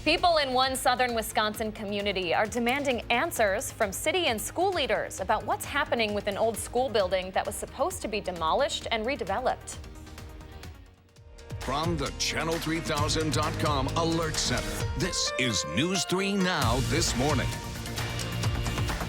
People in one southern Wisconsin community are demanding answers from city and school leaders about what's happening with an old school building that was supposed to be demolished and redeveloped. From the Channel3000.com Alert Center, this is News 3 Now This Morning.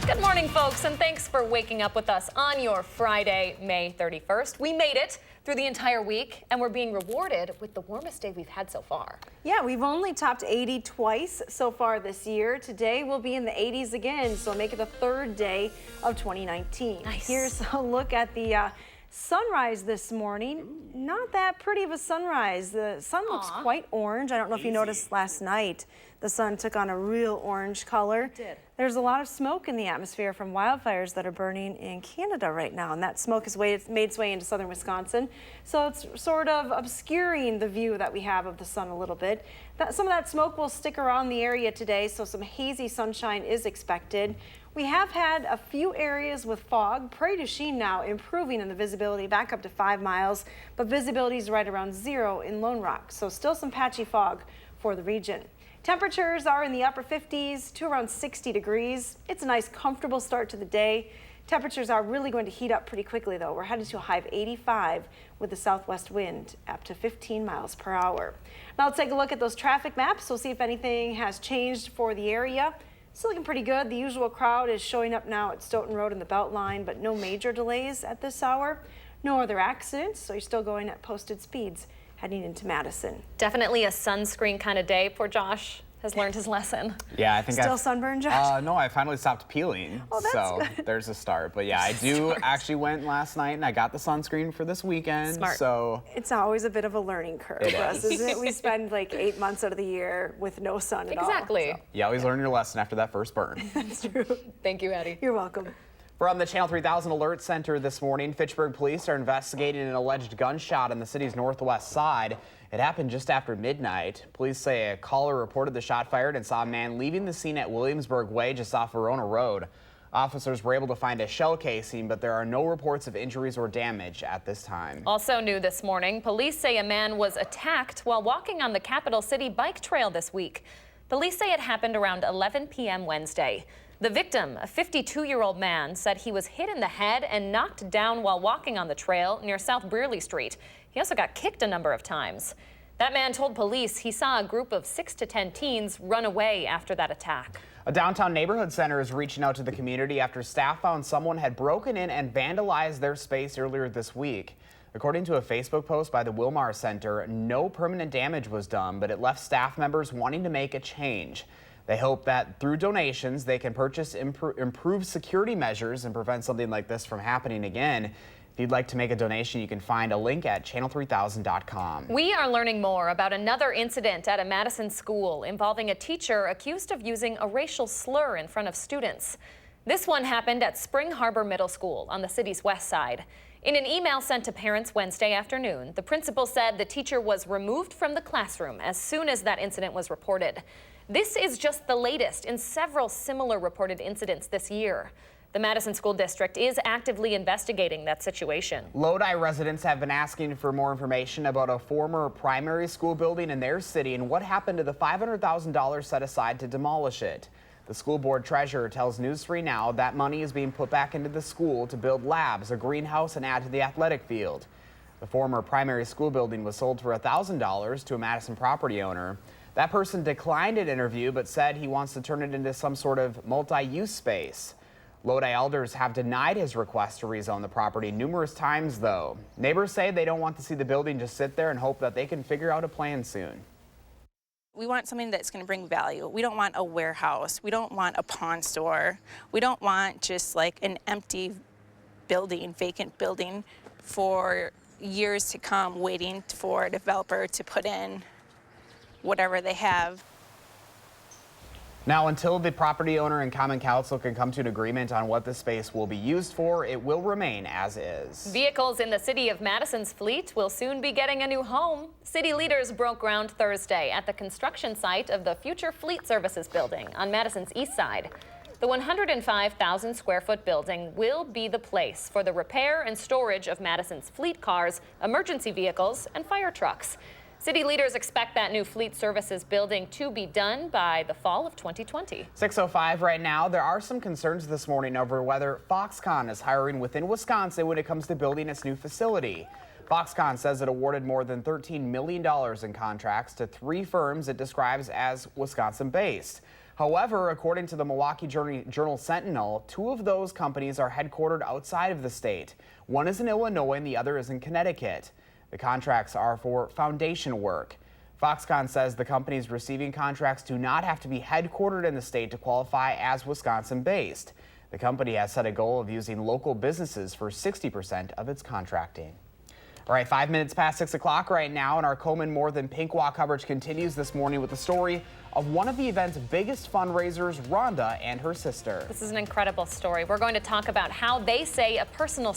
Good morning, folks, and thanks for waking up with us on your Friday, May 31st. We made it through the entire week, and we're being rewarded with the warmest day we've had so far. Yeah, we've only topped 80 twice so far this year. Today we'll be in the 80s again, so make it the third day of 2019. Nice. Here's a look at the sunrise this morning. Not that pretty of a sunrise. The sun looks quite orange. I don't know if you noticed last night. The sun took on a real orange color. It did. There's a lot of smoke in the atmosphere from wildfires that are burning in Canada right now, and that smoke has made its way into southern Wisconsin. So it's sort of obscuring the view that we have of the sun a little bit. Some of that smoke will stick around the area today, so some hazy sunshine is expected. We have had a few areas with fog. Prairie du Chien now improving in the visibility back up to 5 miles, but visibility is right around 0 in Lone Rock, so still some patchy fog for the region. Temperatures are in the upper 50s to around 60 degrees. It's a nice, comfortable start to the day. Temperatures are really going to heat up pretty quickly, though. We're headed to a high of 85 with the southwest wind up to 15 miles per hour. Now let's take a look at those traffic maps. We'll see if anything has changed for the area. Still looking pretty good. The usual crowd is showing up now at Stoughton Road and the Beltline, but no major delays at this hour. No other accidents, so you're still going at posted speeds heading into Madison. Definitely a sunscreen kind of day. Poor Josh has learned his lesson. Yeah, I think Still sunburned, Josh? No, I finally stopped peeling. Oh, that's so good. There's a start. But yeah, I do actually went last night and I got the sunscreen for this weekend. Smart. So It's always a bit of a learning curve It for us, is. isn't it? We spend like 8 months out of the year with no sun at all. Exactly. you always learn your lesson after that first burn. That's true. Thank you, Eddie. You're welcome. From the Channel 3000 Alert Center this morning, Fitchburg police are investigating an alleged gunshot on the city's northwest side. It happened just after midnight. Police say a caller reported the shot fired and saw a man leaving the scene at Williamsburg Way just off Verona Road. Officers were able to find a shell casing, but there are no reports of injuries or damage at this time. Also new this morning, police say a man was attacked while walking on the Capital City bike trail this week. Police say it happened around 11 p.m. Wednesday. The victim, a 52-year-old man, said he was hit in the head and knocked down while walking on the trail near South Brearley Street. He also got kicked a number of times. That man told police he saw a group of 6 to 10 teens run away after that attack. A downtown neighborhood center is reaching out to the community after staff found someone had broken in and vandalized their space earlier this week. According to a Facebook post by the Wilmar Center, no permanent damage was done, but it left staff members wanting to make a change. They hope that through donations, they can purchase improved security measures and prevent something like this from happening again. If you'd like to make a donation, you can find a link at channel3000.com. We are learning more about another incident at a Madison school involving a teacher accused of using a racial slur in front of students. This one happened at Spring Harbor Middle School on the city's west side. In an email sent to parents Wednesday afternoon, the principal said the teacher was removed from the classroom as soon as that incident was reported. This is just the latest in several similar reported incidents this year. The Madison School District is actively investigating that situation. Lodi residents have been asking for more information about a former primary school building in their city and what happened to the $500,000 set aside to demolish it. The school board treasurer tells News 3 Now that money is being put back into the school to build labs, a greenhouse, and add to the athletic field. The former primary school building was sold for $1,000 to a Madison property owner. That person declined an interview but said he wants to turn it into some sort of multi-use space. Lodi elders have denied his request to rezone the property numerous times, though. Neighbors say they don't want to see the building just sit there and hope that they can figure out a plan soon. We want something that's going to bring value. We don't want a warehouse. We don't want a pawn store. We don't want just like an empty building, vacant building for years to come, waiting for a developer to put in whatever they have. Now, until the property owner and common council can come to an agreement on what the space will be used for, it will remain as is. Vehicles in the city of Madison's fleet will soon be getting a new home. City leaders broke ground Thursday at the construction site of the future Fleet Services building on Madison's east side. The 105,000 square foot building will be the place for the repair and storage of Madison's fleet cars, emergency vehicles, and fire trucks. City leaders expect that new fleet services building to be done by the fall of 2020. 6:05 right now. There are some concerns this morning over whether Foxconn is hiring within Wisconsin when it comes to building its new facility. Foxconn says it awarded more than $13 million in contracts to 3 firms it describes as Wisconsin-based. However, according to the Milwaukee Journal-Sentinel, 2 of those companies are headquartered outside of the state. One is in Illinois and the other is in Connecticut. The contracts are for foundation work. Foxconn says the companies receiving contracts do not have to be headquartered in the state to qualify as Wisconsin-based. The company has set a goal of using local businesses for 60% of its contracting. All right, 5 minutes past 6 o'clock right now, and our Komen More Than Pink Walk coverage continues this morning with the story of one of the event's biggest fundraisers, Rhonda and her sister. This is an incredible story. We're going to talk about how they say a personal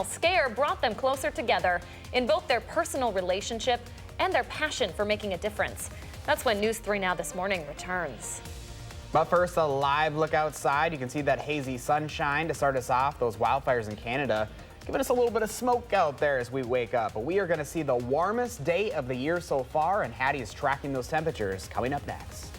scare brought them closer together in both their personal relationship and their passion for making a difference. That's when News 3 Now This Morning returns. But first, a live look outside. You can see that hazy sunshine to start us off. Those wildfires in Canada giving us a little bit of smoke out there as we wake up. But we are going to see the warmest day of the year so far, and Hattie is tracking those temperatures coming up next.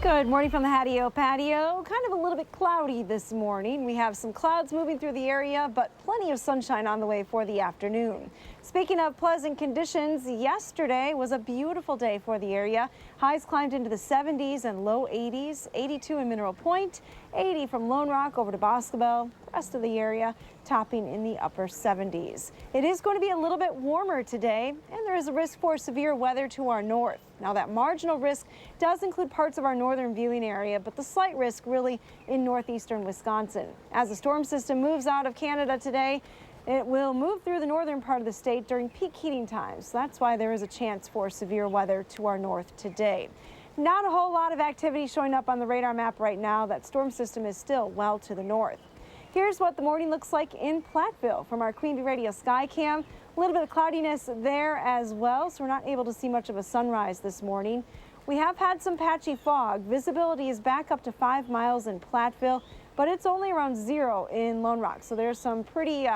Good morning from the Hattie-O patio. Kind of a little bit cloudy this morning. We have some clouds moving through the area, but plenty of sunshine on the way for the afternoon. Speaking of pleasant conditions, yesterday was a beautiful day for the area. Highs climbed into the 70s and low 80s, 82 in Mineral Point, 80 from Lone Rock over to Boscobel, rest of the area topping in the upper 70s. It is going to be a little bit warmer today, and there is a risk for severe weather to our north. Now, that marginal risk does include parts of our northern viewing area, but the slight risk really in northeastern Wisconsin. As the storm system moves out of Canada today, It will move through the northern part of the state during peak heating times. That's why there is a chance for severe weather to our north today. Not a whole lot of activity showing up on the radar map right now. That storm system is still well to the north. Here's what the morning looks like in Platteville from our Queen Bee Radio sky cam. A little bit of cloudiness there as well, so we're not able to see much of a sunrise this morning. We have had some patchy fog. Visibility is back up to 5 miles in Platteville, but it's only around 0 in Lone Rock. So there's some pretty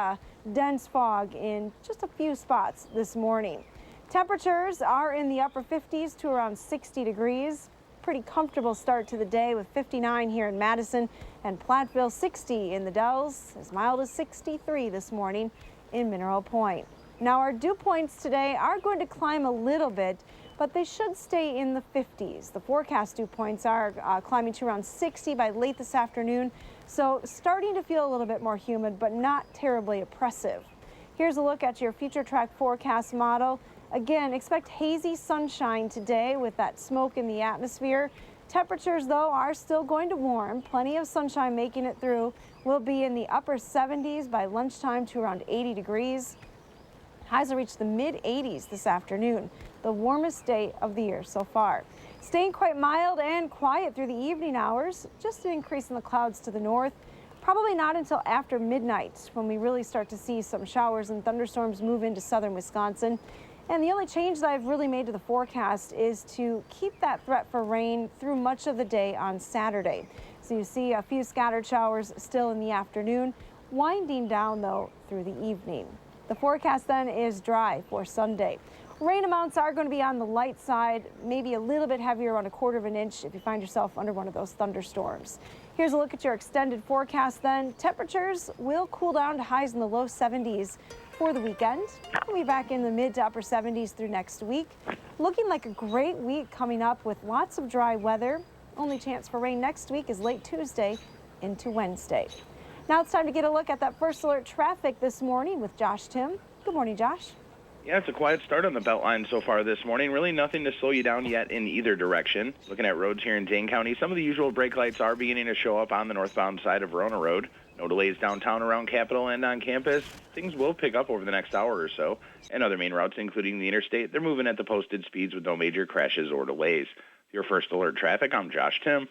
dense fog in just a few spots this morning. Temperatures are in the upper 50s to around 60 degrees. Pretty comfortable start to the day with 59 here in Madison and Platteville, 60 in the Dells, as mild as 63 this morning in Mineral Point. Now our dew points today are going to climb a little bit, but they should stay in the 50s. The forecast dew points are climbing to around 60 by late this afternoon, so starting to feel a little bit more humid, but not terribly oppressive. Here's a look at your future track forecast model. Again, expect hazy sunshine today with that smoke in the atmosphere. Temperatures, though, are still going to warm. Plenty of sunshine making it through. We'll be in the upper 70s by lunchtime to around 80 degrees. Highs will reach the mid-80s this afternoon, the warmest day of the year so far. Staying quite mild and quiet through the evening hours, just an increase in the clouds to the north. Probably not until after midnight when we really start to see some showers and thunderstorms move into southern Wisconsin. And the only change that I've really made to the forecast is to keep that threat for rain through much of the day on Saturday. So you see a few scattered showers still in the afternoon, winding down though through the evening. The forecast then is dry for Sunday. Rain amounts are going to be on the light side, maybe a little bit heavier, around 1/4 of an inch if you find yourself under one of those thunderstorms. Here's a look at your extended forecast then. Temperatures will cool down to highs in the low 70s for the weekend. We'll be back in the mid to upper 70s through next week. Looking like a great week coming up with lots of dry weather. Only chance for rain next week is late Tuesday into Wednesday. Now it's time to get a look at that first alert traffic this morning with Josh Tim. Good morning, Josh. Yeah, it's a quiet start on the Beltline so far this morning. Really nothing to slow you down yet in either direction. Looking at roads here in Dane County, some of the usual brake lights are beginning to show up on the northbound side of Verona Road. No delays downtown around Capitol and on campus. Things will pick up over the next hour or so. And other main routes, including the interstate, they're moving at the posted speeds with no major crashes or delays. Your first alert traffic, I'm Josh Tim.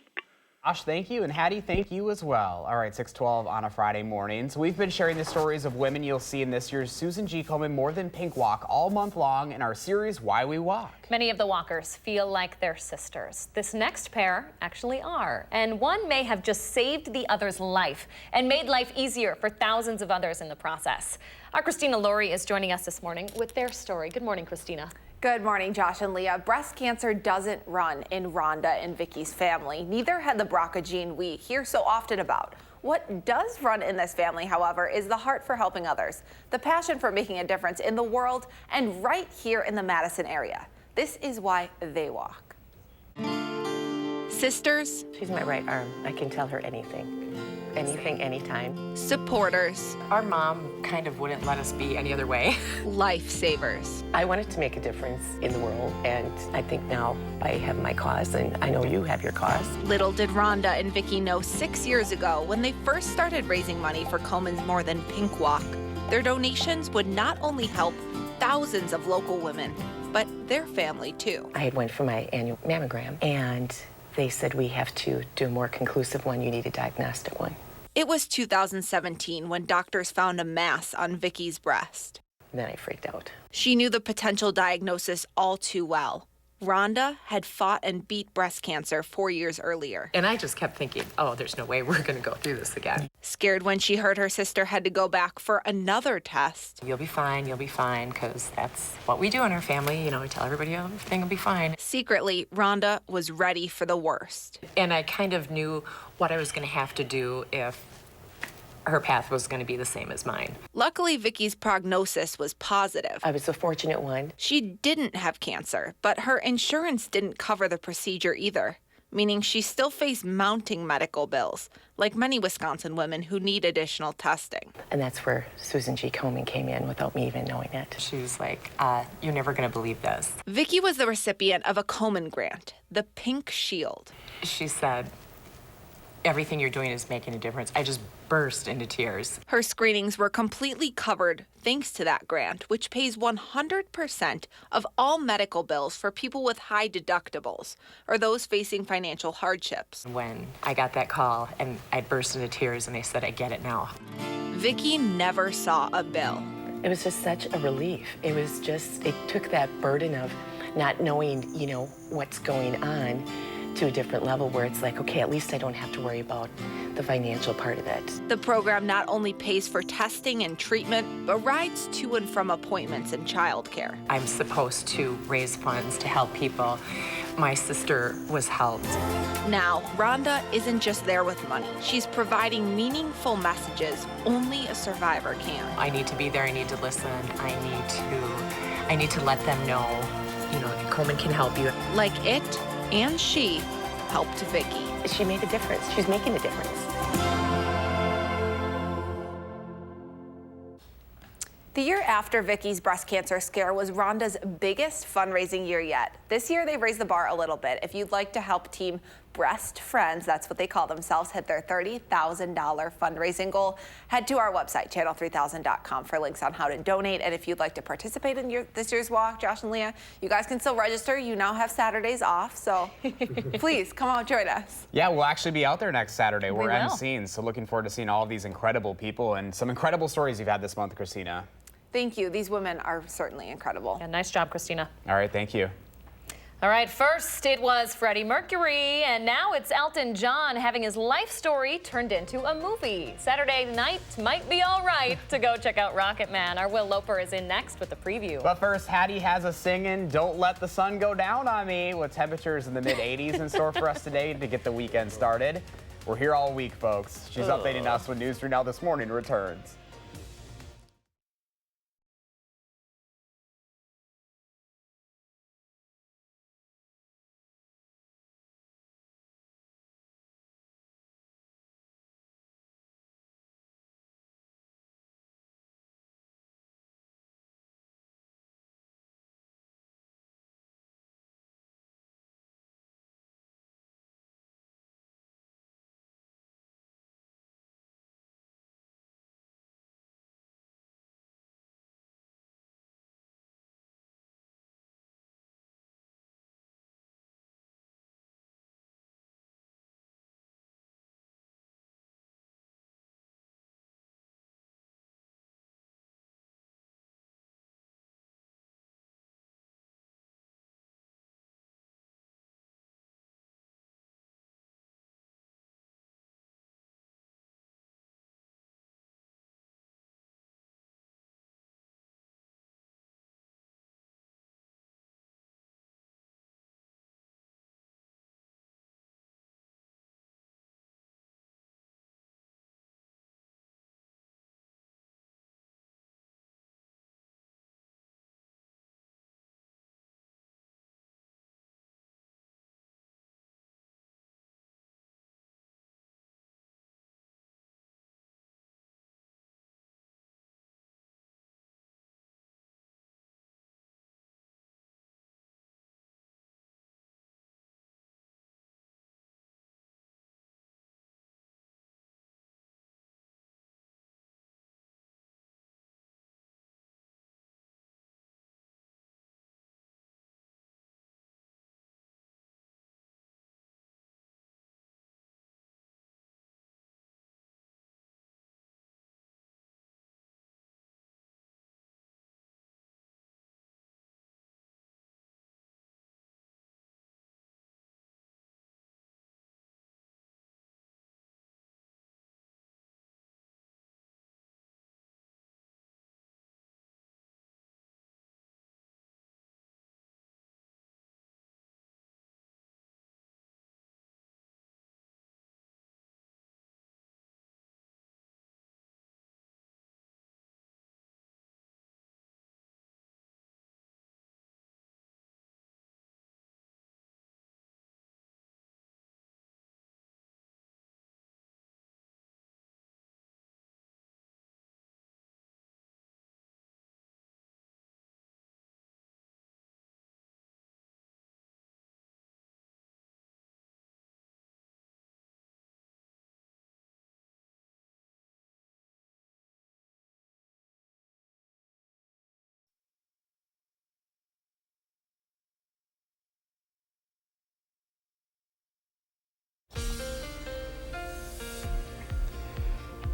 Josh, thank you, and Hattie, thank you as well. All right, 6:12 on a Friday morning. So we've been sharing the stories of women you'll see in this year's Susan G. Komen More Than Pink Walk all month long in our series, Why We Walk. Many of the walkers feel like they're sisters. This next pair actually are, and one may have just saved the other's life and made life easier for thousands of others in the process. Our Christina Laurie is joining us this morning with their story. Good morning, Christina. Good morning, Josh and Leah. Breast cancer doesn't run in Rhonda and Vicky's family. Neither had the BRCA gene we hear so often about. What does run in this family, however, is the heart for helping others, the passion for making a difference in the world and right here in the Madison area. This is why they walk. Sisters. She's my right arm. I can tell her anything. Anything, anytime. Supporters. Our mom kind of wouldn't let us be any other way. Lifesavers. I wanted to make a difference in the world, and I think now I have my cause, and I know you have your cause. Little did Rhonda and Vicky know 6 years ago when they first started raising money for Komen's More Than Pink Walk. Their donations would not only help thousands of local women, but their family too. I had went for my annual mammogram, and they said we have to do a more conclusive one. You need a diagnostic one. It was 2017 when doctors found a mass on Vicky's breast. And then I freaked out. She knew the potential diagnosis all too well. Rhonda had fought and beat breast cancer 4 years earlier. And I just kept thinking, oh, there's no way we're going to go through this again. Scared when she heard her sister had to go back for another test. You'll be fine, because that's what we do in our family. You know, we tell everybody everything will be fine. Secretly, Rhonda was ready for the worst. And I kind of knew what I was going to have to do if her path was going to be the same as mine. Luckily, Vicky's prognosis was positive. I was the fortunate one. She didn't have cancer, but her insurance didn't cover the procedure either, meaning she still faced mounting medical bills, like many Wisconsin women who need additional testing. And that's where Susan G. Komen came in without me even knowing it. She was like, you're never going to believe this. Vicky was the recipient of a Komen grant, the Pink Shield. She said, everything you're doing is making a difference. I just burst into tears. Her screenings were completely covered thanks to that grant, which pays 100% of all medical bills for people with high deductibles or those facing financial hardships. When I got that call and I burst into tears and they said, I get it now. Vicky never saw a bill. It was just such a relief. It was just, it took that burden of not knowing, what's going on to a different level where it's like, okay, at least I don't have to worry about the financial part of it. The program not only pays for testing and treatment, but rides to and from appointments and childcare. I'm supposed to raise funds to help people. My sister was helped. Now, Rhonda isn't just there with money. She's providing meaningful messages only a survivor can. I need to be there, I need to listen, I need to let them know, Coleman can help you. Like it and she helped Vicky. She made a difference. She's making a difference. The year after Vicky's breast cancer scare was Rhonda's biggest fundraising year yet. This year, they've raised the bar a little bit. If you'd like to help Team Breast Friends, that's what they call themselves, hit their $30,000 fundraising goal, head to our website, channel3000.com, for links on how to donate. And if you'd like to participate in this year's walk, Josh and Leah, you guys can still register. You now have Saturdays off, so please come out, join us. Yeah, we'll actually be out there next Saturday. We We're will. emceeing, so looking forward to seeing all of these incredible people and some incredible stories you've had this month, Christina. Thank you. These women are certainly incredible. Yeah, nice job, Christina. All right, thank you. All right, first it was Freddie Mercury, and now it's Elton John having his life story turned into a movie. Saturday night might be all right to go check out Rocket Man. Our Will Loper is in next with the preview. But first, Hattie has us singing Don't Let the Sun Go Down on Me, with temperatures in the mid-80s in store for us today to get the weekend started. We're here all week, folks. She's updating us when News 3 Now This Morning returns.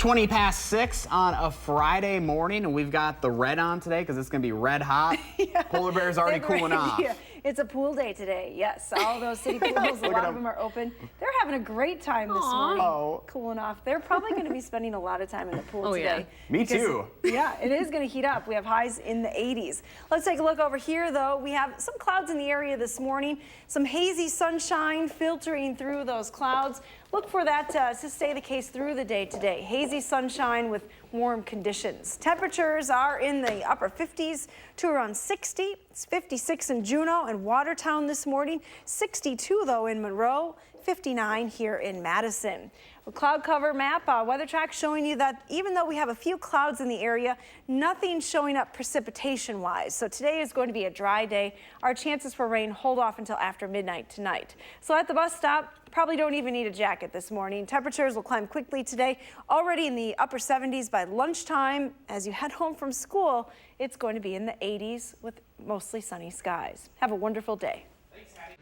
20 past 6 on a Friday morning, and we've got the red on today because it's going to be red hot. Yeah. Polar bear's already cooling off. Yeah. It's a pool day today. Yes, all those city pools, a lot of them are open. They're having a great time this morning, cooling off. They're probably going to be spending a lot of time in the pool today. Yeah. Me too. Yeah, it is going to heat up. We have highs in the 80s. Let's take a look over here, though. We have some clouds in the area this morning, some hazy sunshine filtering through those clouds. Look for that to stay the case through the day today. Hazy sunshine with warm conditions. Temperatures are in the upper 50s to around 60. It's 56 in Juneau and Watertown this morning. 62, though, in Monroe. 59 here in Madison. A cloud cover map, weather track showing you that even though we have a few clouds in the area, nothing showing up precipitation-wise. So today is going to be a dry day. Our chances for rain hold off until after midnight tonight. So at the bus stop, probably don't even need a jacket this morning. Temperatures will climb quickly today, already in the upper 70s by lunchtime. As you head home from school, it's going to be in the 80s with mostly sunny skies. Have a wonderful day. Thanks, Hattie.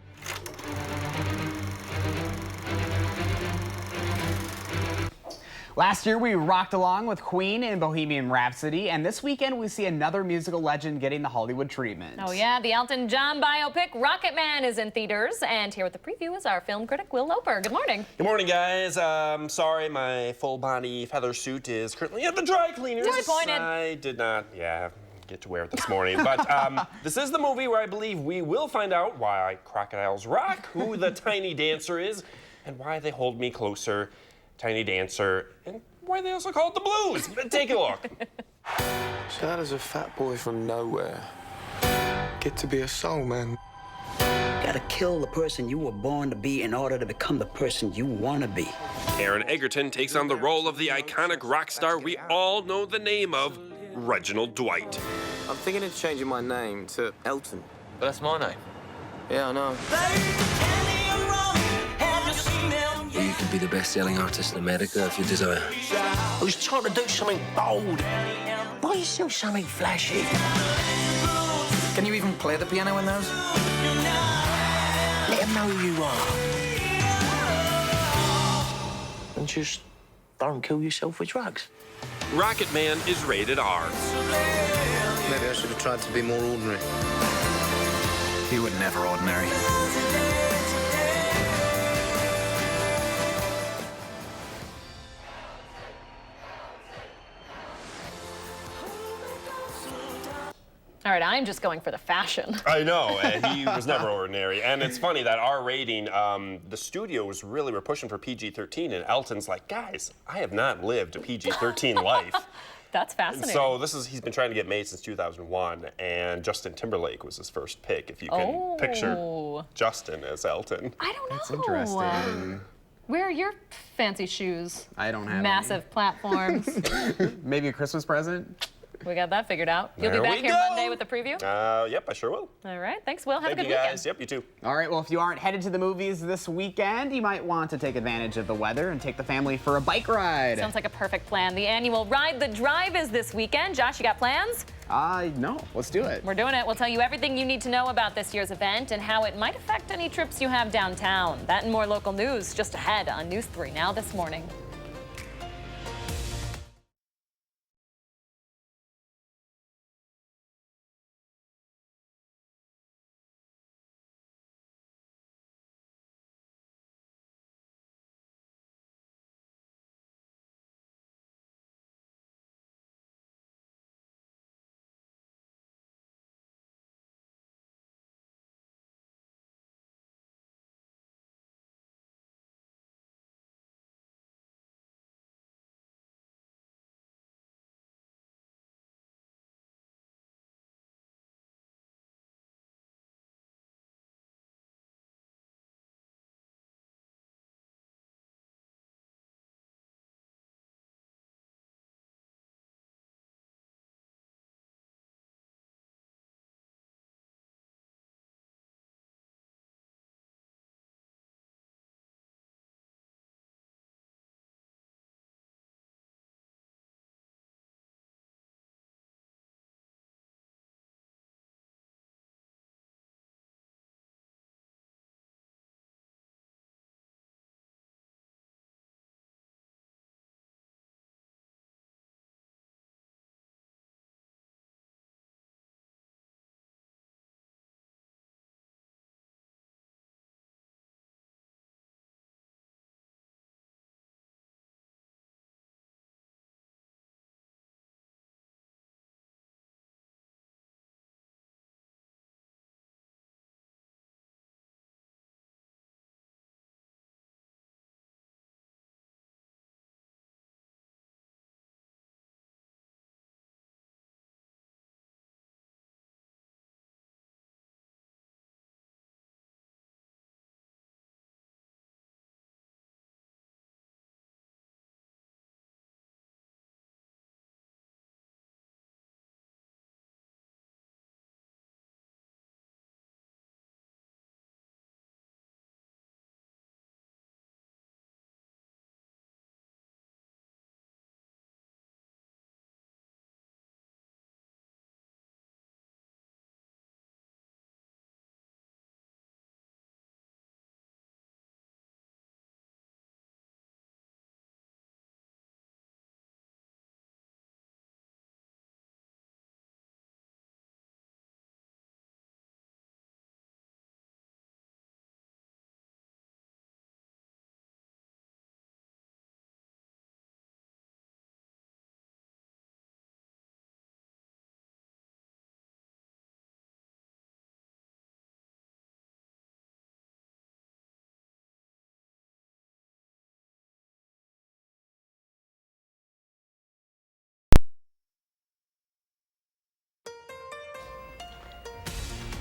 Last year, we rocked along with Queen in Bohemian Rhapsody, and this weekend we see another musical legend getting the Hollywood treatment. Oh yeah, the Elton John biopic Rocket Man is in theaters, and here with the preview is our film critic Will Loper. Good morning. Good morning, guys. Sorry, my full-body feather suit is currently at the dry cleaners. Disappointed. I did not, get to wear it this morning. But this is the movie where I believe we will find out why crocodiles rock, who the tiny dancer is, and why they hold me closer. Tiny Dancer, and why they also call it the blues. Take a look. So how does a fat boy from nowhere get to be a soul man? Gotta kill the person you were born to be in order to become the person you want to be. Taron Egerton takes on the role of the iconic rock star we all know the name of, Reginald Dwight. I'm thinking of changing my name to Elton. But that's my name. Yeah, I know. You could be the best-selling artist in America if you desire. I was trying to do something bold. Why are you still something flashy? Can you even play the piano in those? Let them know who you are. And just don't kill yourself with drugs. Rocket Man is rated R. Maybe I should have tried to be more ordinary. You were never ordinary. All right, I'm just going for the fashion. I know, he was never ordinary. And it's funny, that R rating, the studios really were pushing for PG-13, and Elton's like, guys, I have not lived a PG-13 life. That's fascinating. So he's been trying to get made since 2001, and Justin Timberlake was his first pick, if you can picture Justin as Elton. I don't know. That's interesting. Where are your fancy shoes? I don't have Massive platforms. Maybe a Christmas present? We got that figured out. You'll There be back we here go. Monday with the preview? Yep, I sure will. All right, thanks, Will. Have Thank a good you, weekend. guys. Yep, you too. All right, well, if you aren't headed to the movies this weekend, you might want to take advantage of the weather and take the family for a bike ride. Sounds like a perfect plan. The annual Ride the Drive is this weekend. Josh, you got plans? No, let's do it. We're doing it. We'll tell you everything you need to know about this year's event and how it might affect any trips you have downtown. That and more local news just ahead on News 3 Now this morning.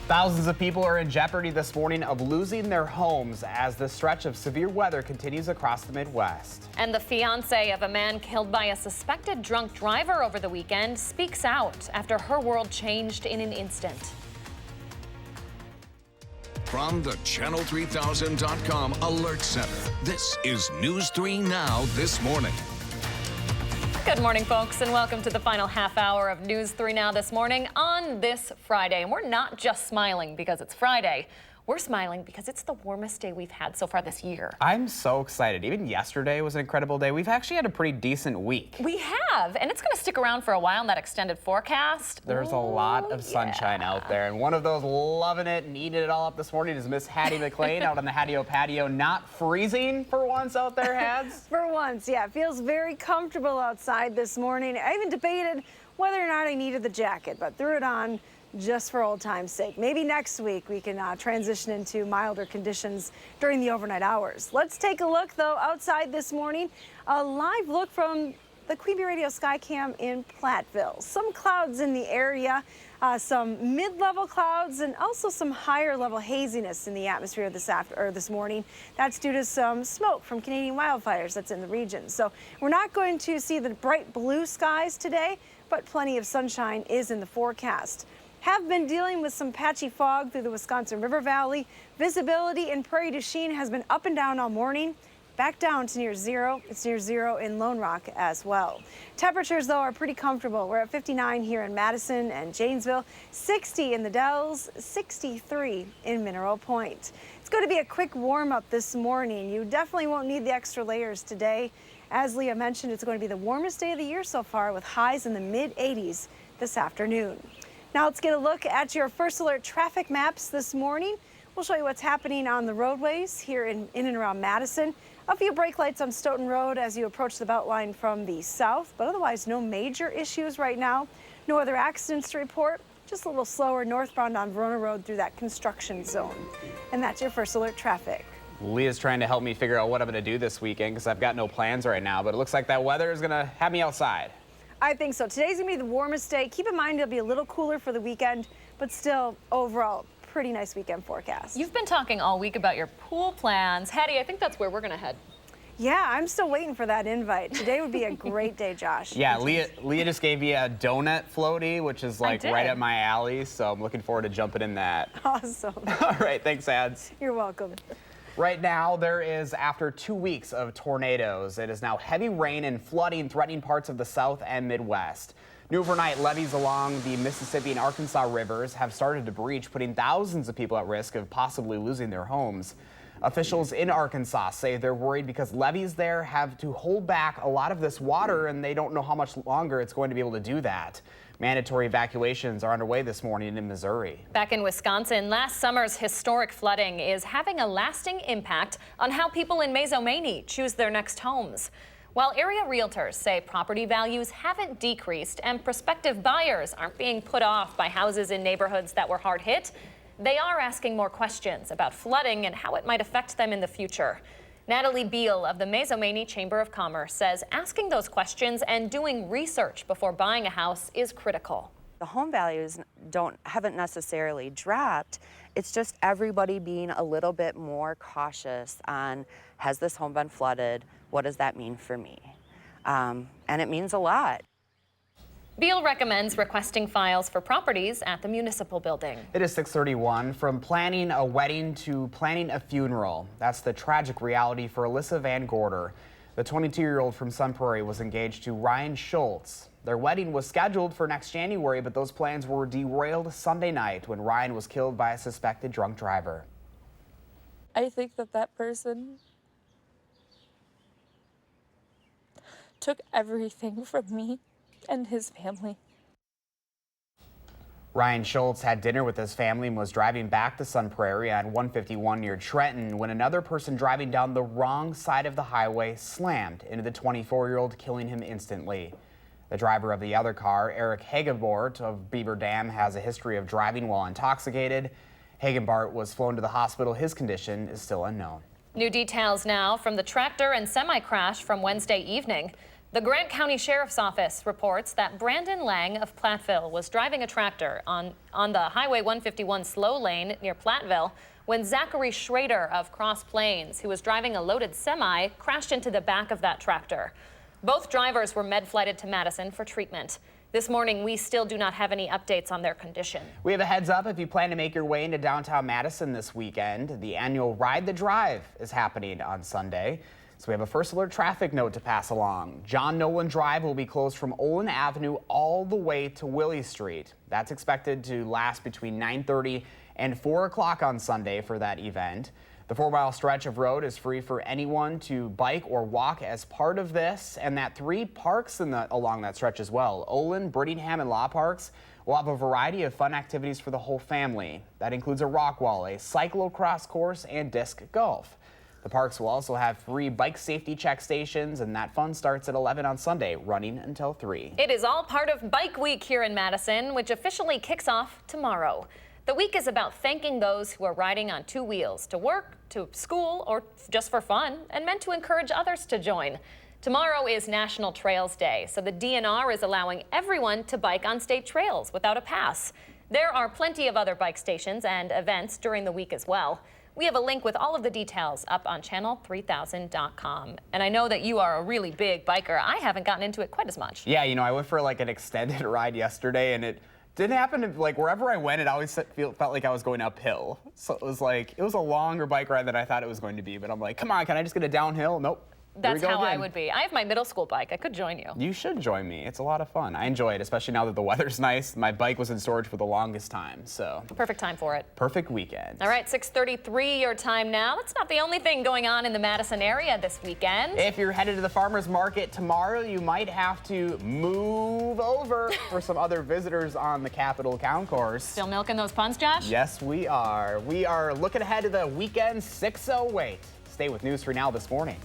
Thousands of people are in jeopardy this morning of losing their homes as the stretch of severe weather continues across the Midwest. And the fiance of a man killed by a suspected drunk driver over the weekend speaks out after her world changed in an instant. From the Channel3000.com Alert Center, this is News 3 Now this morning. Good morning, folks, and welcome to the final half hour of News 3 Now this morning on this Friday. And we're not just smiling because it's Friday. We're smiling because it's the warmest day we've had so far this year. I'm so excited. Even yesterday was an incredible day. We've actually had a pretty decent week. We have, and it's going to stick around for a while in that extended forecast. There's a lot of sunshine out there, and one of those loving it and eating it all up this morning is Miss Hattie McLean out on the Hattie-O patio, not freezing for once out there, Hads? For once, yeah. It feels very comfortable outside this morning. I even debated whether or not I needed the jacket, but threw it on just for old time's sake. Maybe next week we can transition into milder conditions during the overnight hours. Let's take a look, though, outside this morning. A live look from the Queen Bee Radio Skycam in Platteville. Some clouds in the area, some mid-level clouds, and also some higher-level haziness in the atmosphere this morning. That's due to some smoke from Canadian wildfires that's in the region. So we're not going to see the bright blue skies today, but plenty of sunshine is in the forecast. Have been dealing with some patchy fog through the Wisconsin River Valley. Visibility in Prairie du Chien has been up and down all morning, back down to near zero. It's near zero in Lone Rock as well. Temperatures, though, are pretty comfortable. We're at 59 here in Madison and Janesville, 60 in the Dells, 63 in Mineral Point. It's going to be a quick warm-up this morning. You definitely won't need the extra layers today. As Leah mentioned, it's going to be the warmest day of the year so far, with highs in the mid-80s this afternoon. Now let's get a look at your First Alert traffic maps this morning. We'll show you what's happening on the roadways here in and around Madison. A few brake lights on Stoughton Road as you approach the Beltline from the south, but otherwise no major issues right now. No other accidents to report, just a little slower northbound on Verona Road through that construction zone. And that's your First Alert traffic. Leah's trying to help me figure out what I'm going to do this weekend because I've got no plans right now, but it looks like that weather is going to have me outside. I think so. Today's going to be the warmest day. Keep in mind it'll be a little cooler for the weekend, but still, overall, pretty nice weekend forecast. You've been talking all week about your pool plans. Hattie, I think that's where we're going to head. Yeah, I'm still waiting for that invite. Today would be a great day, Josh. Yeah, Leah just gave me a donut floaty, which is like right up my alley, so I'm looking forward to jumping in that. Awesome. All right, thanks, Ads. You're welcome. Right now, there is, after 2 weeks of tornadoes, it is now heavy rain and flooding threatening parts of the South and Midwest. New overnight levees along the Mississippi and Arkansas rivers have started to breach, putting thousands of people at risk of possibly losing their homes. Officials in Arkansas say they're worried because levees there have to hold back a lot of this water, and they don't know how much longer it's going to be able to do that. Mandatory evacuations are underway this morning in Missouri. Back in Wisconsin, last summer's historic flooding is having a lasting impact on how people in Mazomanie choose their next homes. While area realtors say property values haven't decreased and prospective buyers aren't being put off by houses in neighborhoods that were hard hit, they are asking more questions about flooding and how it might affect them in the future. Natalie Beal of the Mazomanie Chamber of Commerce says asking those questions and doing research before buying a house is critical. The home values haven't necessarily dropped. It's just everybody being a little bit more cautious on, has this home been flooded? What does that mean for me? And it means a lot. Beal recommends requesting files for properties at the municipal building. It is 6:31. From planning a wedding to planning a funeral. That's the tragic reality for Alyssa Van Gorder. The 22-year-old from Sun Prairie was engaged to Ryan Schultz. Their wedding was scheduled for next January, but those plans were derailed Sunday night when Ryan was killed by a suspected drunk driver. I think that person took everything from me and his family. Ryan Schultz had dinner with his family and was driving back to Sun Prairie on 151 near Trenton when another person driving down the wrong side of the highway slammed into the 24-year-old, killing him instantly. The driver of the other car, Eric Hagenbart of Beaver Dam, has a history of driving while intoxicated. Hagenbart was flown to the hospital. His condition is still unknown. New details now from the tractor and semi-crash from Wednesday evening. The Grant County Sheriff's Office reports that Brandon Lang of Platteville was driving a tractor on the Highway 151 slow lane near Platteville when Zachary Schrader of Cross Plains, who was driving a loaded semi, crashed into the back of that tractor. Both drivers were med-flighted to Madison for treatment. This morning, we still do not have any updates on their condition. We have a heads up if you plan to make your way into downtown Madison this weekend. The annual Ride the Drive is happening on Sunday. So we have a first alert traffic note to pass along. John Nolan Drive will be closed from Olin Avenue all the way to Willie Street. That's expected to last between 9:30 and 4 o'clock on Sunday for that event. The 4-mile stretch of road is free for anyone to bike or walk as part of this, and that 3 parks along that stretch as well. Olin, Brittingham, and Law Parks will have a variety of fun activities for the whole family. That includes a rock wall, a cyclocross course, and disc golf. The parks will also have free bike safety check stations, and that fun starts at 11 on Sunday, running until 3. It is all part of Bike Week here in Madison, which officially kicks off tomorrow. The week is about thanking those who are riding on 2 wheels to work, to school, or just for fun, and meant to encourage others to join. Tomorrow is National Trails Day, so the DNR is allowing everyone to bike on state trails without a pass. There are plenty of other bike stations and events during the week as well. We have a link with all of the details up on channel3000.com. And I know that you are a really big biker. I haven't gotten into it quite as much. Yeah, you know, I went for like an extended ride yesterday, and it didn't happen to, like, wherever I went, it always felt like I was going uphill. So it was a longer bike ride than I thought it was going to be. But I'm like, come on, can I just get a downhill? Nope. That's how I would be. I have my middle school bike. I could join you. You should join me. It's a lot of fun. I enjoy it, especially now that the weather's nice. My bike was in storage for the longest time, so. Perfect time for it. Perfect weekend. All right, 6:33 your time now. That's not the only thing going on in the Madison area this weekend. If you're headed to the farmer's market tomorrow, you might have to move over for some other visitors on the Capitol Concourse. Still milking those puns, Josh? Yes, we are. We are looking ahead to the weekend 608. Stay with News 3 Now this morning.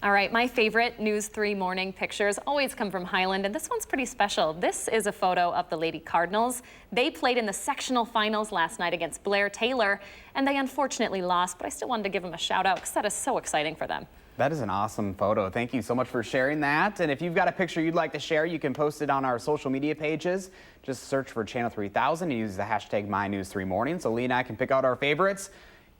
All right, my favorite News 3 morning pictures always come from Highland, and this one's pretty special. This is a photo of the Lady Cardinals. They played in the sectional finals last night against Blair Taylor, and they unfortunately lost, but I still wanted to give them a shout out because that is so exciting for them. That is an awesome photo. Thank you so much for sharing that. And if you've got a picture you'd like to share, you can post it on our social media pages. Just search for Channel 3000 and use the hashtag MyNews3Morning so Lee and I can pick out our favorites,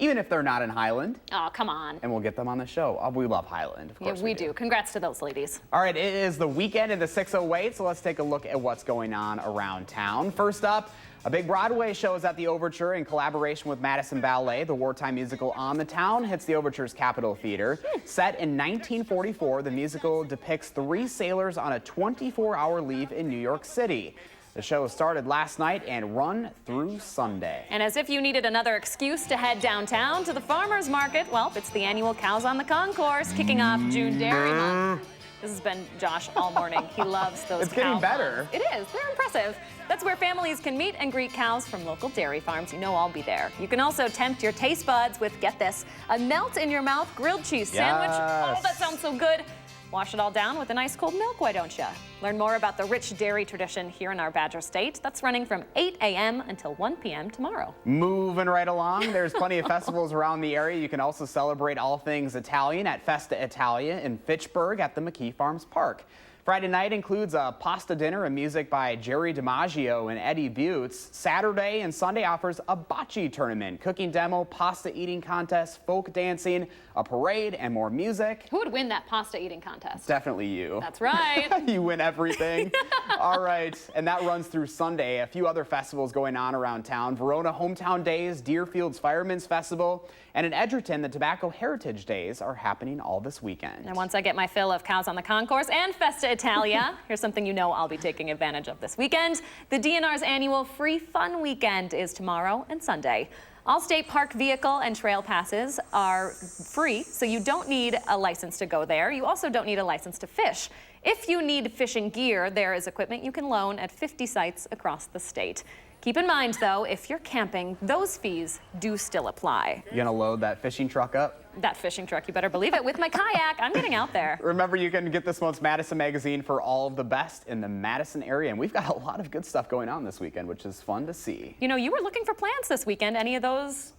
even if they're not in Highland. Oh, come on. And we'll get them on the show. Oh, we love Highland, of course. Yeah, we do. Congrats to those ladies. All right, it is the weekend in the 608, so let's take a look at what's going on around town. First up, a big Broadway show is at the Overture in collaboration with Madison Ballet. The wartime musical On the Town hits the Overture's Capitol Theater. Set in 1944, the musical depicts 3 sailors on a 24-hour leave in New York City. The show started last night and run through Sunday. And as if you needed another excuse to head downtown to the farmers market, well, it's the annual Cows on the Concourse kicking off June Dairy Month. This has been Josh all morning. He loves those It's getting better. It is. They're impressive. That's where families can meet and greet cows from local dairy farms. You know I'll be there. You can also tempt your taste buds with, get this, a melt-in-your-mouth grilled cheese sandwich. Oh, that sounds so good. Wash it all down with a nice cold milk, why don't you? Learn more about the rich dairy tradition here in our Badger State. That's running from 8 a.m. until 1 p.m. tomorrow. Moving right along, there's plenty of festivals around the area. You can also celebrate all things Italian at Festa Italia in Fitchburg at the McKee Farms Park. Friday night includes a pasta dinner and music by Jerry DiMaggio and Eddie Butts. Saturday and Sunday offers a bocce tournament, cooking demo, pasta eating contest, folk dancing, a parade, and more music. Who would win that pasta eating contest? Definitely you. That's right. You win everything. All right, and that runs through Sunday. A few other festivals going on around town. Verona Hometown Days, Deerfield's Fireman's Festival, and in Edgerton, the Tobacco Heritage Days are happening all this weekend. And once I get my fill of Cows on the Concourse and Festa Italia, here's something you know I'll be taking advantage of this weekend. The DNR's annual Free Fun Weekend is tomorrow and Sunday. All state park vehicle and trail passes are free, so you don't need a license to go there. You also don't need a license to fish. If you need fishing gear, there is equipment you can loan at 50 sites across the state. Keep in mind, though, if you're camping, those fees do still apply. You gonna load that fishing truck up? That fishing truck, you better believe it. With my kayak, I'm getting out there. Remember, you can get this month's Madison magazine for all of the best in the Madison area. And we've got a lot of good stuff going on this weekend, which is fun to see. You know, you were looking for plans this weekend. Any of those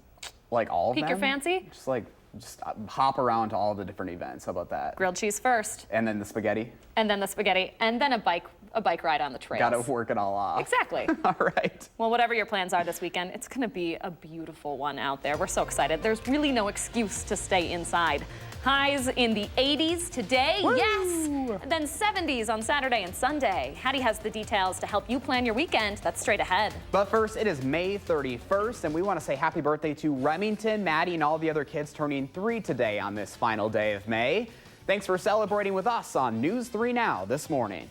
like all of them? Pique your fancy? Just hop around to all the different events. How about that? Grilled cheese first. And then the spaghetti. And then the spaghetti. And then a bike ride on the trails. Gotta work it all off. Exactly. All right. Well, whatever your plans are this weekend, it's gonna be a beautiful one out there. We're so excited. There's really no excuse to stay inside. Highs in the 80s today, Woo! Yes! And then 70s on Saturday and Sunday. Hattie has the details to help you plan your weekend. That's straight ahead. But first, it is May 31st, and we want to say happy birthday to Remington, Maddie, and all the other kids turning 3 today on this final day of May. Thanks for celebrating with us on News 3 Now this morning.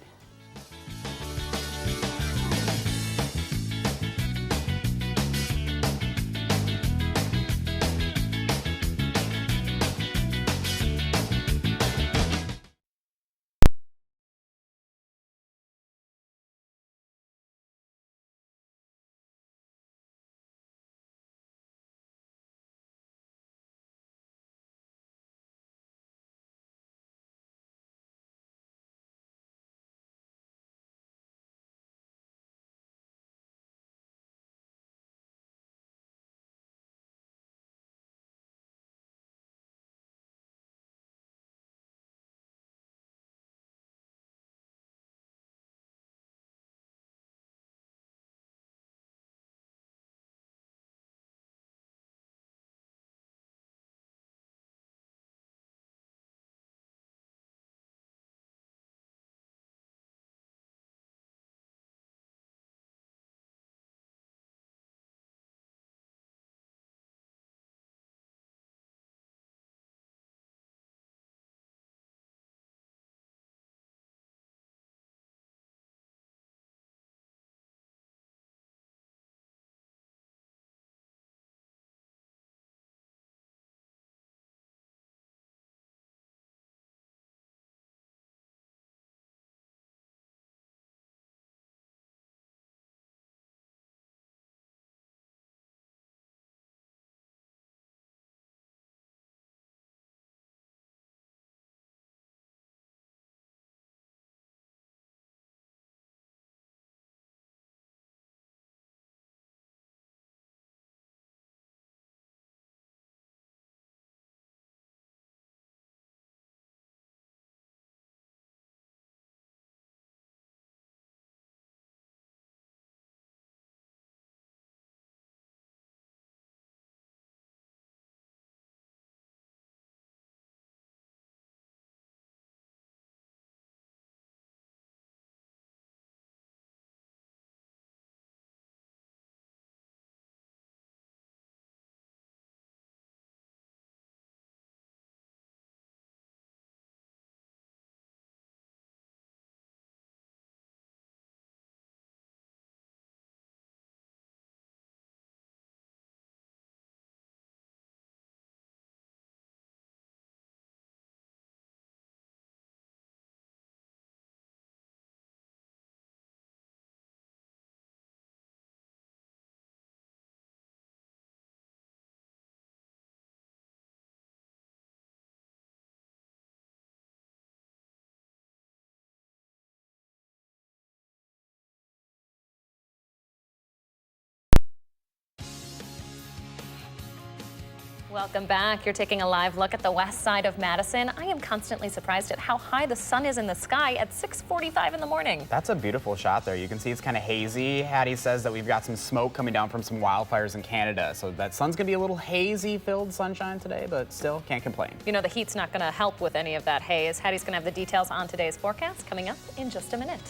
Welcome back. You're taking a live look at the west side of Madison. I am constantly surprised at how high the sun is in the sky at 6:45 in the morning. That's a beautiful shot there. You can see it's kind of hazy. Hattie says that we've got some smoke coming down from some wildfires in Canada. So that sun's going to be a little hazy-filled sunshine today, but still can't complain. You know, the heat's not going to help with any of that haze. Hattie's going to have the details on today's forecast coming up in just a minute.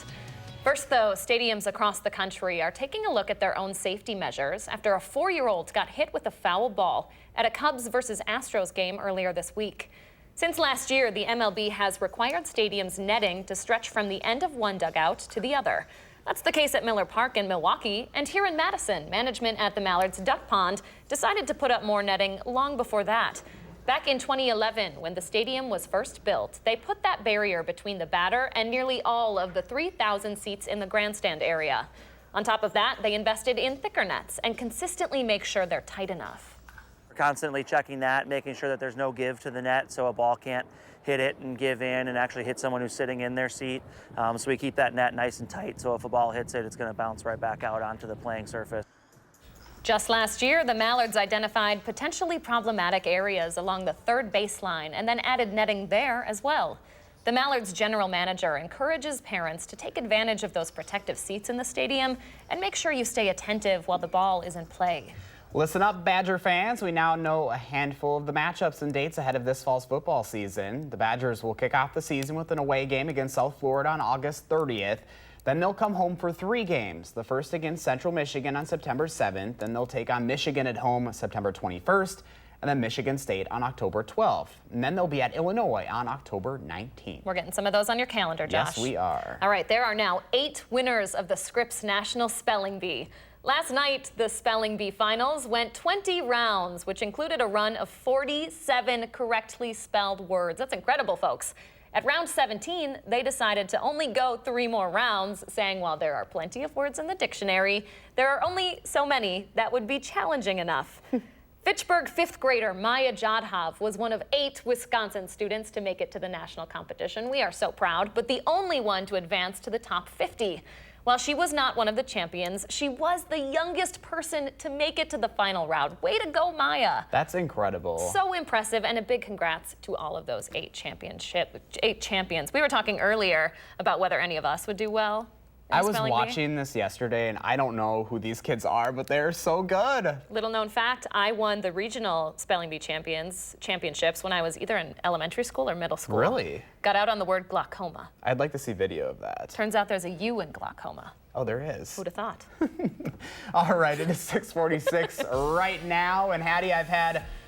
First, though, stadiums across the country are taking a look at their own safety measures after a 4-year-old got hit with a foul ball at a Cubs versus Astros game earlier this week. Since last year, the MLB has required stadiums' netting to stretch from the end of one dugout to the other. That's the case at Miller Park in Milwaukee, and here in Madison, management at the Mallards Duck Pond decided to put up more netting long before that. Back in 2011, when the stadium was first built, they put that barrier between the batter and nearly all of the 3,000 seats in the grandstand area. On top of that, they invested in thicker nets and consistently make sure they're tight enough. We're constantly checking that, making sure that there's no give to the net so a ball can't hit it and give in and actually hit someone who's sitting in their seat. So we keep that net nice and tight, so if a ball hits it, it's going to bounce right back out onto the playing surface. Just last year, the Mallards identified potentially problematic areas along the third baseline and then added netting there as well. The Mallards general manager encourages parents to take advantage of those protective seats in the stadium and make sure you stay attentive while the ball is in play. Listen up, Badger fans. We now know a handful of the matchups and dates ahead of this fall's football season. The Badgers will kick off the season with an away game against South Florida on August 30th. Then they'll come home for 3 games. The first against Central Michigan on September 7th. Then they'll take on Michigan at home September 21st. And then Michigan State on October 12th. And then they'll be at Illinois on October 19th. We're getting some of those on your calendar, Josh. Yes, we are. All right, there are now 8 winners of the Scripps National Spelling Bee. Last night, the Spelling Bee finals went 20 rounds, which included a run of 47 correctly spelled words. That's incredible, folks. At round 17, they decided to only go 3 more rounds, saying while there are plenty of words in the dictionary, there are only so many that would be challenging enough. Fitchburg 5th grader Maya Jadhav was one of 8 Wisconsin students to make it to the national competition. We are so proud, but the only one to advance to the top 50. While she was not one of the champions, she was the youngest person to make it to the final round. Way to go, Maya. That's incredible. So impressive, and a big congrats to all of those 8 champions. We were talking earlier about whether any of us would do well. I was watching this yesterday, and I don't know who these kids are, but they're so good. Little known fact, I won the regional spelling bee championships when I was either in elementary school or middle school. Really? Got out on the word glaucoma. I'd like to see video of that. Turns out there's a U in glaucoma. Oh, there is. Who'd have thought? All right, it is 6:46 right now, and Hattie,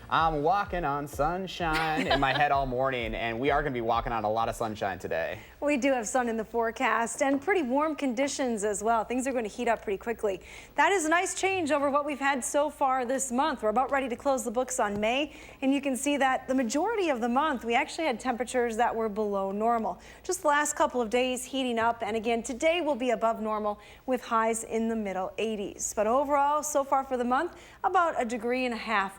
I'm walking on sunshine in my head all morning, and we are going to be walking on a lot of sunshine today. We do have sun in the forecast and pretty warm conditions as well. Things are going to heat up pretty quickly. That is a nice change over what we've had so far this month. We're about ready to close the books on May, and you can see that the majority of the month we actually had temperatures that were below normal. Just the last couple of days heating up, and again today will be above normal with highs in the middle 80s. But overall, so far for the month, about 1.5 degrees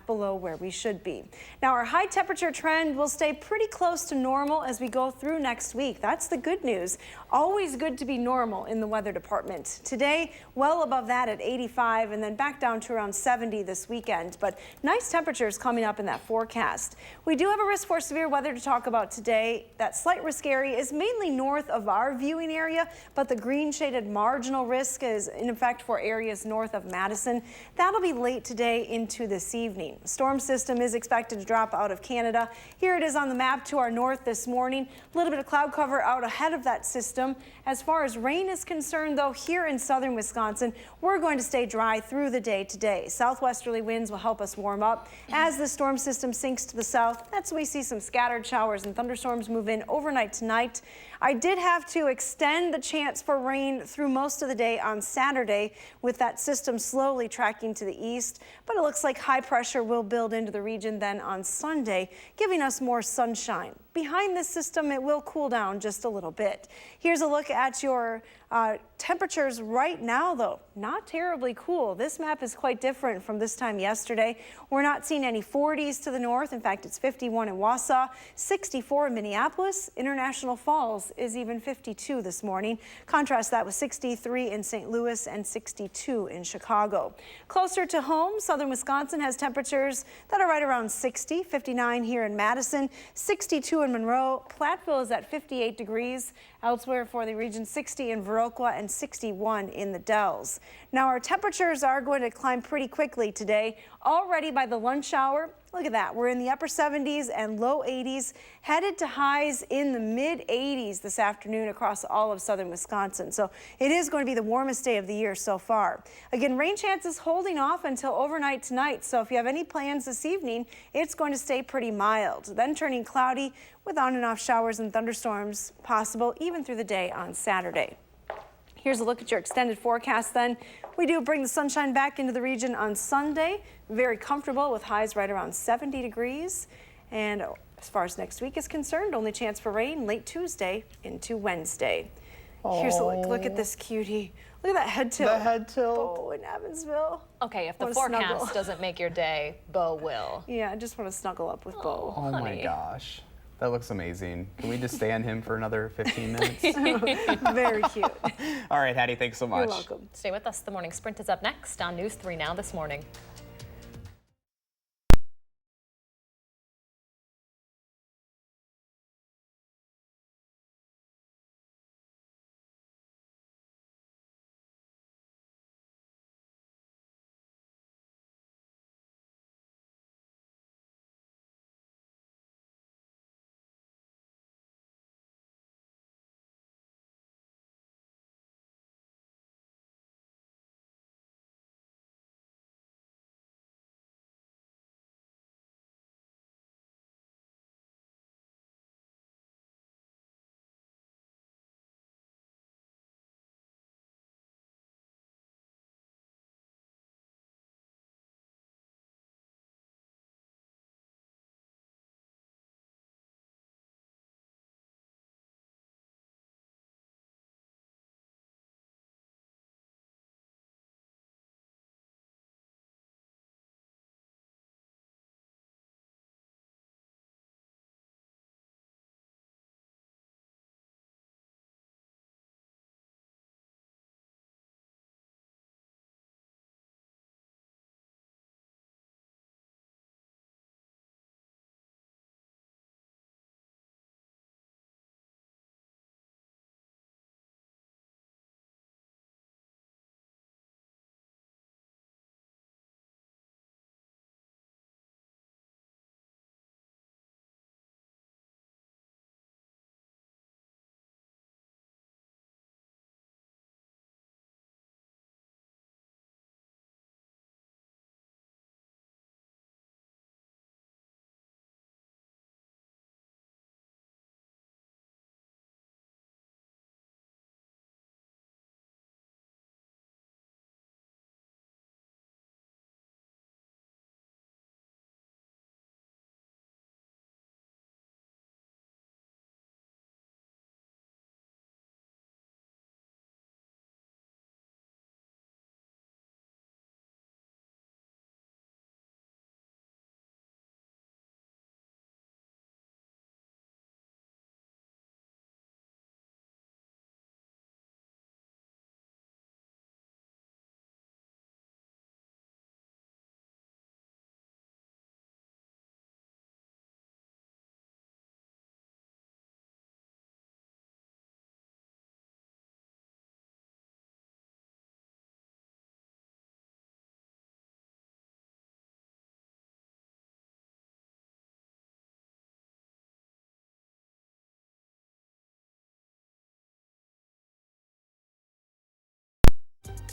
below where we should be. Now our high temperature trend will stay pretty close to normal as we go through next week. That's the good news. Always good to be normal in the weather department. Today, well above that at 85 and then back down to around 70 this weekend. But nice temperatures coming up in that forecast. We do have a risk for severe weather to talk about today. That slight risk area is mainly north of our viewing area, but the green shaded marginal risk is in effect for areas north of Madison. That'll be late today into this evening. Storm system is expected to drop out of Canada. Here it is on the map to our north this morning. A little bit of cloud cover out ahead of that system. As far as rain is concerned, though, here in southern Wisconsin, we're going to stay dry through the day today. Southwesterly winds will help us warm up. As the storm system sinks to the south, that's when we see some scattered showers and thunderstorms move in overnight tonight. I did have to extend the chance for rain through most of the day on Saturday with that system slowly tracking to the east, but it looks like high pressure will build into the region then on Sunday, giving us more sunshine. behind this system, it will cool down just a little bit. Here's a look at your temperatures right now, though. Not terribly cool. This map is quite different from this time yesterday. We're not seeing any 40s to the north. In fact, it's 51 in Wausau, 64 in Minneapolis. International Falls is even 52 this morning. Contrast that with 63 in St. Louis and 62 in Chicago. Closer to home, southern Wisconsin has temperatures that are right around 60, 59 here in Madison, 62 in Monroe. Platteville is at 58 degrees. Elsewhere for the region, 60 in Viroqua and 61 in the Dells. Now our temperatures are going to climb pretty quickly today. Already by the lunch hour, look at that. We're in the upper 70s and low 80s, headed to highs in the mid 80s this afternoon across all of southern Wisconsin. So it is going to be the warmest day of the year so far. Again, rain chances holding off until overnight tonight. So if you have any plans this evening, it's going to stay pretty mild. Then turning cloudy with on and off showers and thunderstorms possible even through the day on Saturday. Here's a look at your extended forecast then. We do bring the sunshine back into the region on Sunday. Very comfortable with highs right around 70 degrees. And as far as next week is concerned, only chance for rain late Tuesday into Wednesday. Here's a look at this cutie. Look at that head tilt. The head tilt. Bo in Evansville. Okay, if the forecast doesn't make your day, Bo will. Yeah, I just want to snuggle up with Bo. Oh my gosh. That looks amazing. Can we just stay on him for another 15 minutes? Very cute. All right, Hattie, thanks so much. You're welcome. Stay with us. The Morning Sprint is up next on News 3 Now this morning.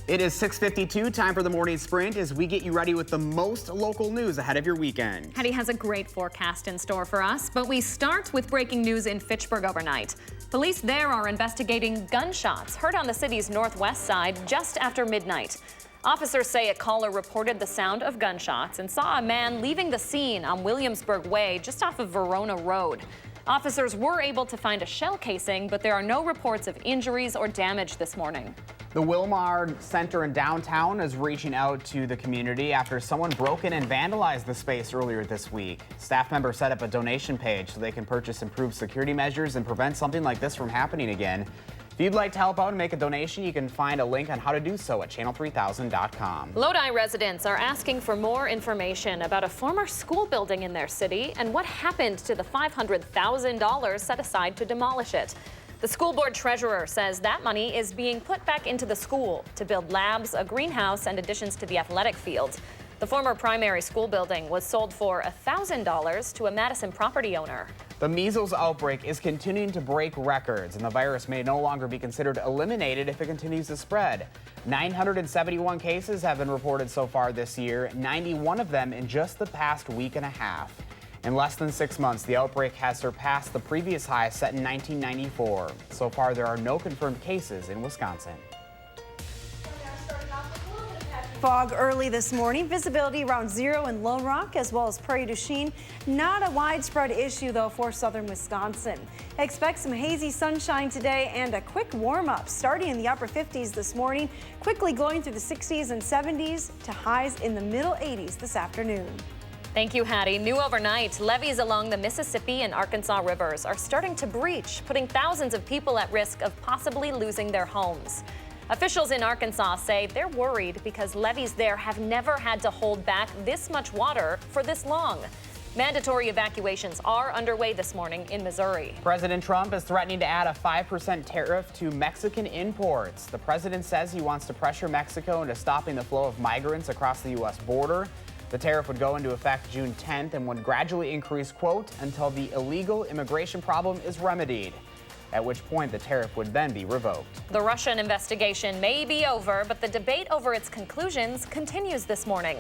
It is 6:52, time for the morning sprint as we get you ready with the most local news ahead of your weekend. Hattie has a great forecast in store for us, but we start with breaking news in Fitchburg overnight. Police there are investigating gunshots heard on the city's northwest side just after midnight. Officers say a caller reported the sound of gunshots and saw a man leaving the scene on Williamsburg Way just off of Verona Road. Officers were able to find a shell casing, but there are no reports of injuries or damage this morning. The Wilmar Center in downtown is reaching out to the community after someone broke in and vandalized the space earlier this week. Staff members set up a donation page so they can purchase improved security measures and prevent something like this from happening again. If you'd like to help out and make a donation, you can find a link on how to do so at channel3000.com. Lodi residents are asking for more information about a former school building in their city and what happened to the $500,000 set aside to demolish it. The school board treasurer says that money is being put back into the school to build labs, a greenhouse, and additions to the athletic field. The former primary school building was sold for $1,000 to a Madison property owner. The measles outbreak is continuing to break records, and the virus may no longer be considered eliminated if it continues to spread. 971 cases have been reported so far this year, 91 of them in just the past week and a half. In less than 6 months, the outbreak has surpassed the previous high set in 1994. So far, there are no confirmed cases in Wisconsin. Fog early this morning. Visibility around 0 in Lone Rock as well as Prairie du Chien. Not a widespread issue, though, for southern Wisconsin. Expect some hazy sunshine today and a quick warm-up starting in the upper 50s this morning, quickly going through the 60s and 70s to highs in the middle 80s this afternoon. Thank you, Hattie. New overnight, levees along the Mississippi and Arkansas rivers are starting to breach, putting thousands of people at risk of possibly losing their homes. Officials in Arkansas say they're worried because levees there have never had to hold back this much water for this long. Mandatory evacuations are underway this morning in Missouri. President Trump is threatening to add a 5% tariff to Mexican imports. The president says he wants to pressure Mexico into stopping the flow of migrants across the U.S. border. The tariff would go into effect June 10th and would gradually increase, quote, until the illegal immigration problem is remedied, at which point the tariff would then be revoked. The Russian investigation may be over, but the debate over its conclusions continues this morning.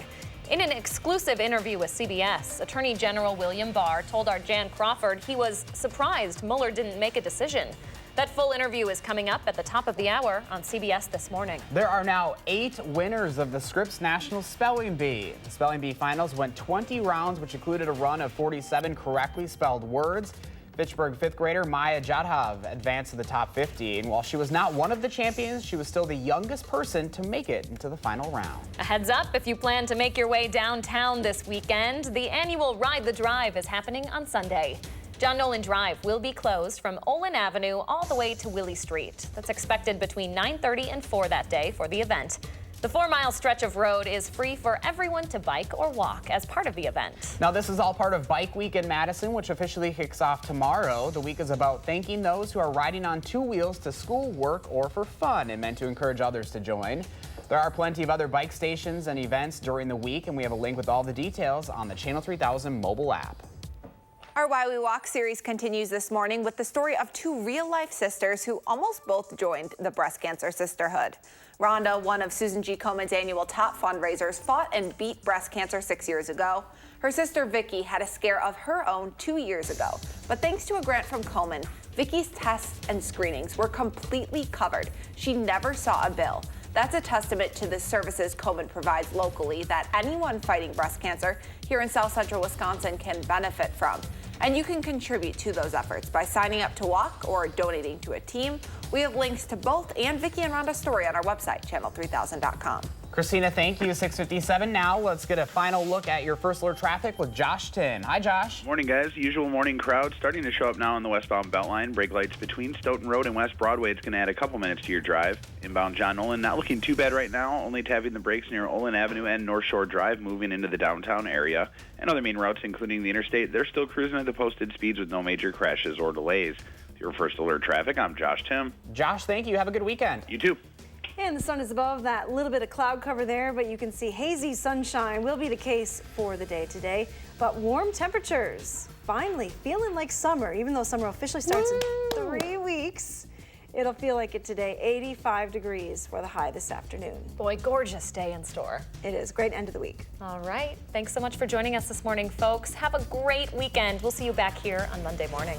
In an exclusive interview with CBS, Attorney General William Barr told our Jan Crawford he was surprised Mueller didn't make a decision. That full interview is coming up at the top of the hour on CBS This Morning. There are now 8 winners of the Scripps National Spelling Bee. The Spelling Bee finals went 20 rounds, which included a run of 47 correctly spelled words. Fitchburg 5th grader Maya Jadhav advanced to the top 50, and while she was not one of the champions, she was still the youngest person to make it into the final round. A heads up, if you plan to make your way downtown this weekend, the annual Ride the Drive is happening on Sunday. John Nolan Drive will be closed from Olin Avenue all the way to Willie Street. That's expected between 9:30 and 4 that day for the event. The 4-mile stretch of road is free for everyone to bike or walk as part of the event. Now, this is all part of Bike Week in Madison, which officially kicks off tomorrow. The week is about thanking those who are riding on 2 wheels to school, work, or for fun, and meant to encourage others to join. There are plenty of other bike stations and events during the week, and we have a link with all the details on the Channel 3000 mobile app. Our Why We Walk series continues this morning with the story of 2 real-life sisters who almost both joined the Breast Cancer Sisterhood. Rhonda, one of Susan G. Komen's annual top fundraisers, fought and beat breast cancer 6 years ago. Her sister Vicki had a scare of her own 2 years ago. But thanks to a grant from Komen, Vicki's tests and screenings were completely covered. She never saw a bill. That's a testament to the services Komen provides locally that anyone fighting breast cancer here in South Central Wisconsin can benefit from. And you can contribute to those efforts by signing up to walk or donating to a team. We have links to both and Vicki and Rhonda's story on our website, channel3000.com. Christina, thank you. 6:57 now. Let's get a final look at your first alert traffic with Josh Tim. Hi, Josh. Morning, guys. Usual morning crowd starting to show up now on the westbound Beltline. Brake lights between Stoughton Road and West Broadway. It's going to add a couple minutes to your drive. Inbound John Nolan, not looking too bad right now, only tapping the brakes near Olin Avenue and North Shore Drive, moving into the downtown area. And other main routes, including the interstate, they're still cruising at the posted speeds with no major crashes or delays. Your first alert traffic, I'm Josh Tim. Josh, thank you. Have a good weekend. You too. And the sun is above that little bit of cloud cover there, but you can see hazy sunshine will be the case for the day today. But warm temperatures, finally feeling like summer, even though summer officially starts in 3 weeks. It'll feel like it today. 85 degrees for the high this afternoon. Boy, gorgeous day in store. It is. Great end of the week. All right. Thanks so much for joining us this morning, folks. Have a great weekend. We'll see you back here on Monday morning.